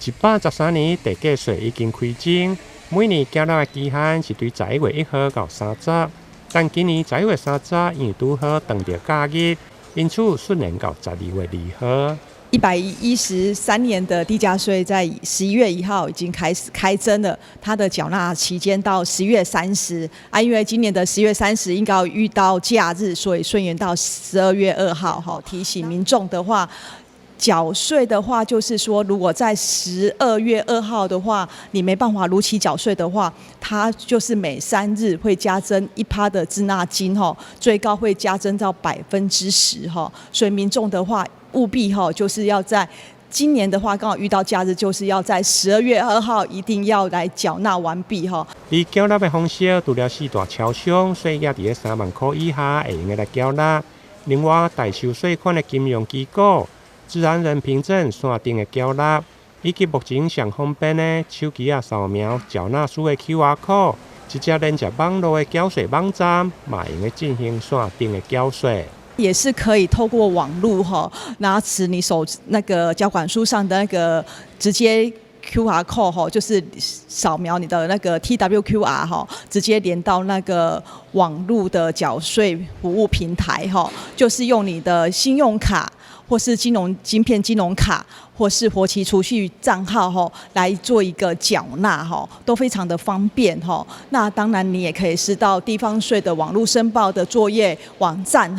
113年地价税已经开征，每年缴纳的期限是对11月1号到30，但今年11月30因为拄好当着假日，因此顺延到12月2号。113年的地价税在11月1号已经开始开征了，它的缴纳期间到10月30啊，因为今年的10月30应该要遇到假日，所以顺延到12月2号。哈，提醒民众的话。缴税的话，就是说，如果在12月2号的话，你没办法如期缴税的话，它就是每3日会加征1%的滞纳金，最高会加征到10%，所以民众的话，务必就是要在今年的话，刚好遇到假日，就是要在12月2号一定要来缴纳完毕。以缴纳的方式，除了4大超商税额伫3万块以下会用来缴纳，另外代收税款的金融机构。自然人凭证线顶的缴纳，以及目前上方便的手机扫描缴纳书的 QR code， 直接连接网络的缴税网站，嘛用来进行线顶的缴税。也是可以透过网络拿持你手那个缴款书上的那个直接 QR code 就是扫描你的那个 TWQR 直接连到那个网络的缴税服务平台就是用你的信用卡。或是晶片金融卡，或是活期储蓄账号来做一个缴纳都非常的方便那当然你也可以是到地方税的网络申报的作业网站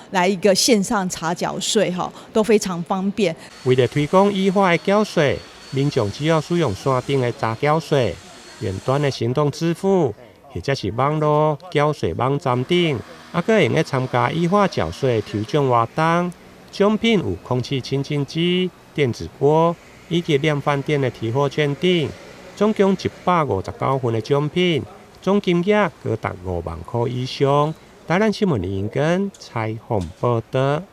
来一个线上查缴税都非常方便。为了推广依法的缴税，民众只要使用线顶的查缴税、远端的行动支付，或者是网络缴税网站顶，还可用来参加依法缴税抽奖活动。奖品有空气清净机、电子锅以及量贩店的提货券等，总共159份的奖品，总金额高达5万块以上。台南新闻林根采访报道。